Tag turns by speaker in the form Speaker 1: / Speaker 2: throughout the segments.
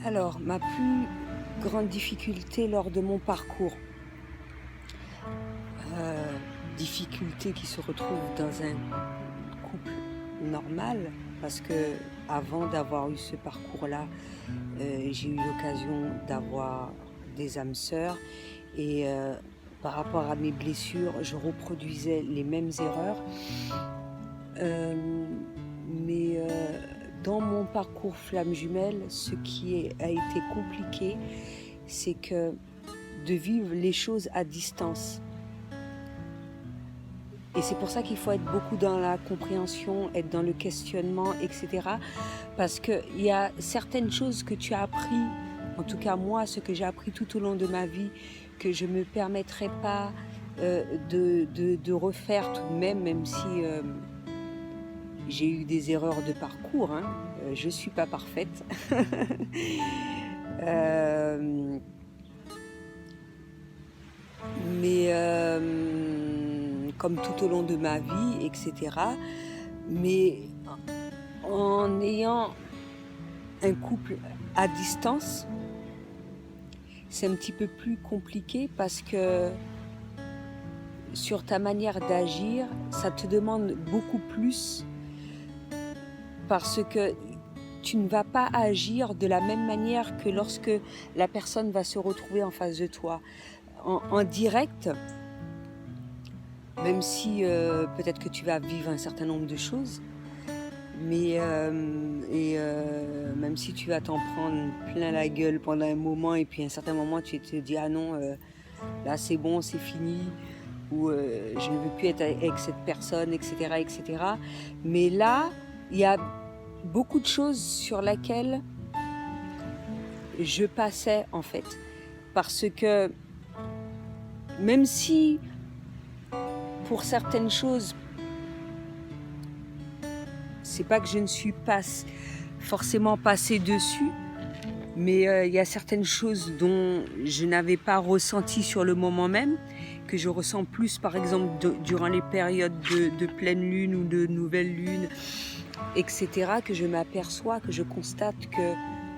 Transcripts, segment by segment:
Speaker 1: Alors, ma plus grande difficulté lors de mon parcours, heu, difficulté qui se retrouve dans un couple normal, parce que avant d'avoir eu ce parcours-là, j'ai eu l'occasion d'avoir des âmes sœurs et par rapport à mes blessures, je reproduisais les mêmes erreurs. Mais dans mon parcours flamme jumelle, ce qui a été compliqué, c'est que de vivre les choses à distance. Et c'est pour ça qu'il faut être beaucoup dans la compréhension, être dans le questionnement, etc. Parce qu'il y a certaines choses que tu as appris, en tout cas moi, ce que j'ai appris tout au long de ma vie, que je ne me permettrai pas de refaire tout de même, même si j'ai eu des erreurs de parcours, hein. Je ne suis pas parfaite. Euh, mais comme tout au long de ma vie, etc. Mais en ayant un couple à distance, c'est un petit peu plus compliqué parce que sur ta manière d'agir, ça te demande beaucoup plus parce que tu ne vas pas agir de la même manière que lorsque la personne va se retrouver en face de toi. En direct, même si peut-être que tu vas vivre un certain nombre de choses, mais même si tu vas t'en prendre plein la gueule pendant un moment et puis à un certain moment tu te dis ah non, là c'est bon, c'est fini, ou je ne veux plus être avec cette personne, etc., etc. Mais là, il y a beaucoup de choses sur lesquelles je passais en fait, parce que même si pour certaines choses, c'est pas que je ne suis pas forcément passée dessus, mais il y a certaines choses dont je n'avais pas ressenti sur le moment même, que je ressens plus par exemple durant les périodes de pleine lune ou de nouvelle lune, etc., que je m'aperçois, que je constate que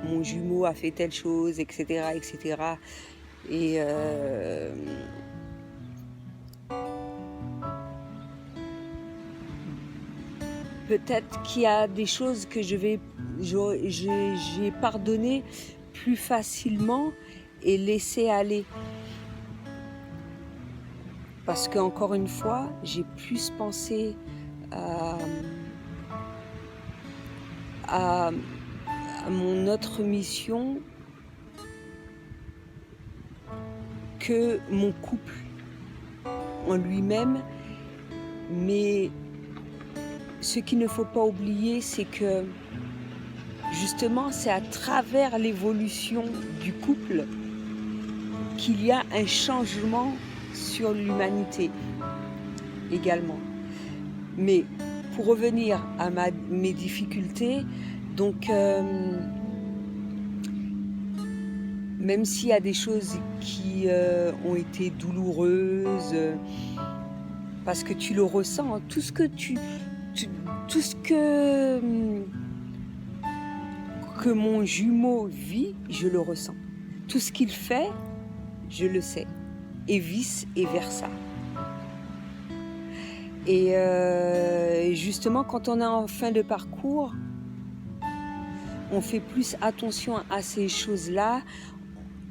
Speaker 1: mon jumeau a fait telle chose, etc., etc. Et peut-être qu'il y a des choses que j'ai pardonné plus facilement et laissé aller. Parce qu'encore une fois, j'ai plus pensé à mon autre mission que mon couple en lui-même. Mais ce qu'il ne faut pas oublier, c'est que justement, c'est à travers l'évolution du couple qu'il y a un changement sur l'humanité également. Mais pour revenir à mes difficultés, donc même s'il y a des choses qui ont été douloureuses, parce que tu le ressens, tout ce que mon jumeau vit, je le ressens. Tout ce qu'il fait, je le sais. Et vice et versa. Et justement, quand on est en fin de parcours, on fait plus attention à ces choses-là.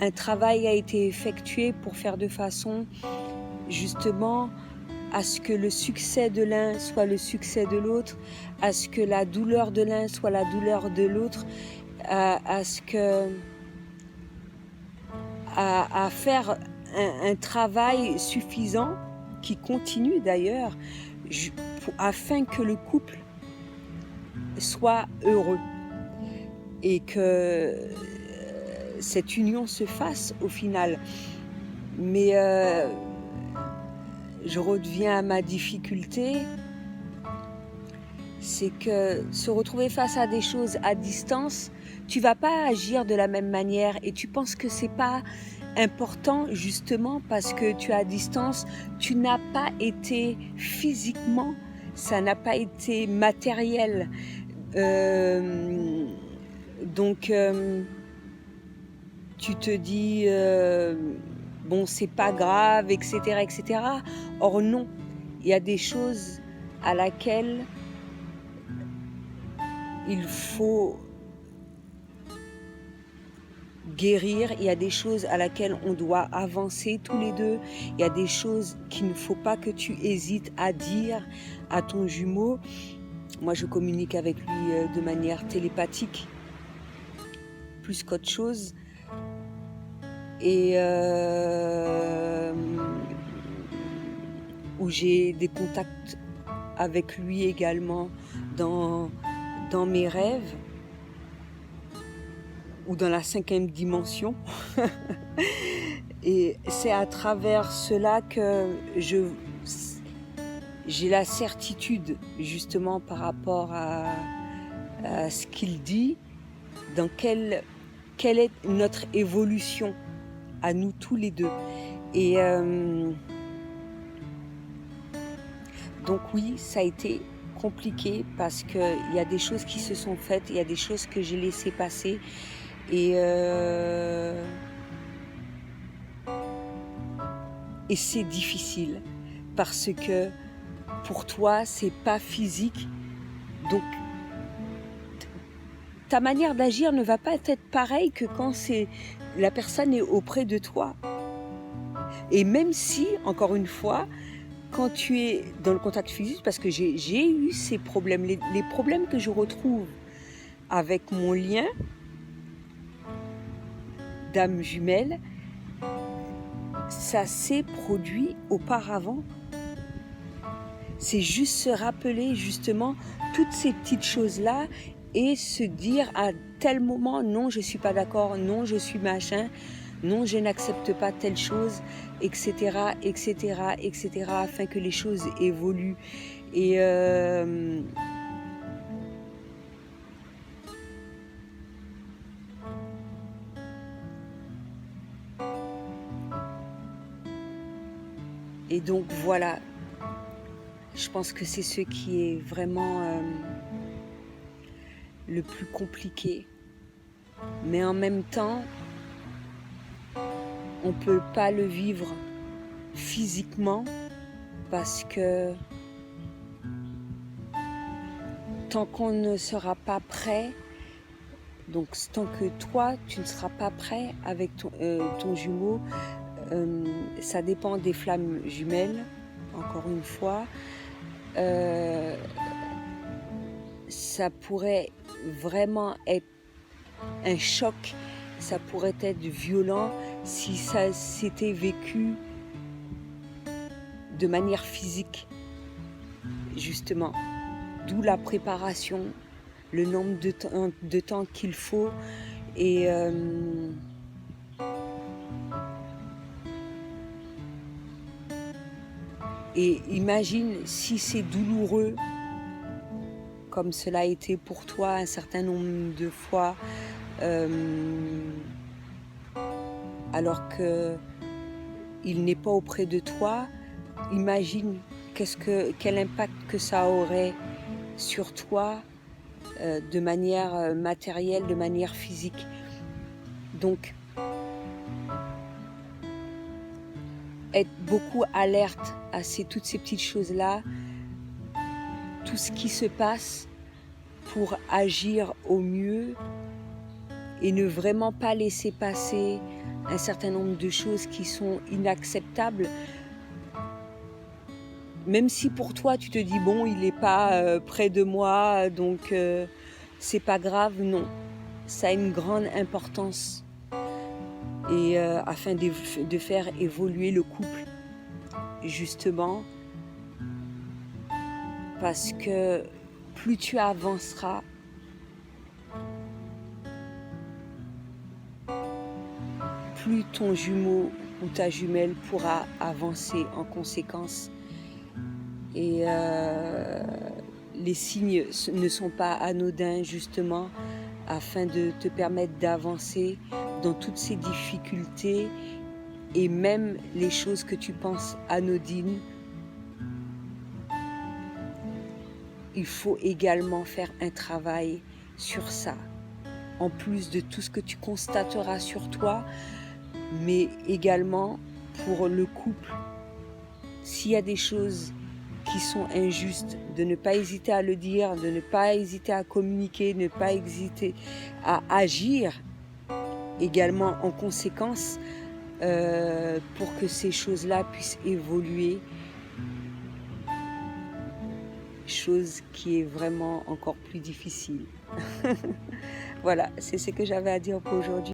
Speaker 1: Un travail a été effectué pour faire de façon, justement, à ce que le succès de l'un soit le succès de l'autre, à ce que la douleur de l'un soit la douleur de l'autre, à faire un travail suffisant, qui continue d'ailleurs, afin que le couple soit heureux et que cette union se fasse au final. Mais je reviens à ma difficulté, c'est que se retrouver face à des choses à distance, tu vas pas agir de la même manière et tu penses que c'est pas important justement parce que tu es à distance, tu n'as pas été physiquement, ça n'a pas été matériel. Donc tu te dis bon, c'est pas grave, etc., etc. Or non, il y a des choses à laquelle il faut guérir, il y a des choses à laquelle on doit avancer tous les deux, il y a des choses qu'il ne faut pas que tu hésites à dire à ton jumeau. Moi, je communique avec lui de manière télépathique, plus qu'autre chose. Et où j'ai des contacts avec lui également dans mes rêves, ou dans la 5e dimension. Et c'est à travers cela que j'ai la certitude, justement, par rapport à ce qu'il dit, dans quelle est notre évolution à nous tous les deux. Et donc oui, ça a été compliqué parce qu'il y a des choses qui se sont faites, il y a des choses que j'ai laissées passer. Et c'est difficile parce que pour toi, c'est pas physique. Donc, ta manière d'agir ne va pas être pareille que quand la personne est auprès de toi. Et même si, encore une fois, quand tu es dans le contact physique, parce que j'ai eu ces problèmes, les problèmes que je retrouve avec mon lien d'âme jumelle, ça s'est produit auparavant. C'est juste se rappeler justement toutes ces petites choses-là et se dire à tel moment, non, je ne suis pas d'accord, non, je suis machin, non, je n'accepte pas telle chose, etc., etc., etc., afin que les choses évoluent. Et donc voilà, je pense que c'est ce qui est vraiment le plus compliqué. Mais en même temps, on ne peut pas le vivre physiquement parce que tant qu'on ne sera pas prêt, donc tant que toi, tu ne seras pas prêt avec ton jumeau, ça dépend des flammes jumelles, encore une fois. Ça pourrait vraiment être un choc, ça pourrait être violent si ça s'était vécu de manière physique, justement. D'où la préparation, le nombre de temps qu'il faut. Et imagine si c'est douloureux, comme cela a été pour toi un certain nombre de fois, alors qu'il n'est pas auprès de toi. Imagine quel impact que ça aurait sur toi de manière matérielle, de manière physique. Donc, être beaucoup alerte à toutes ces petites choses-là, tout ce qui se passe pour agir au mieux et ne vraiment pas laisser passer un certain nombre de choses qui sont inacceptables. Même si pour toi tu te dis bon, il n'est pas près de moi, donc c'est pas grave, non. Ça a une grande importance et afin de faire évoluer le couple, justement, parce que plus tu avanceras, plus ton jumeau ou ta jumelle pourra avancer en conséquence. Et les signes ne sont pas anodins, justement, afin de te permettre d'avancer dans toutes ces difficultés et même les choses que tu penses anodines. Il faut également faire un travail sur ça. en plus de tout ce que tu constateras sur toi, mais également pour le couple. S'il y a des choses qui sont injustes, de ne pas hésiter à le dire, de ne pas hésiter à communiquer, ne pas hésiter à agir également en conséquence pour que ces choses-là puissent évoluer, chose qui est vraiment encore plus difficile. Voilà, c'est ce que j'avais à dire pour aujourd'hui.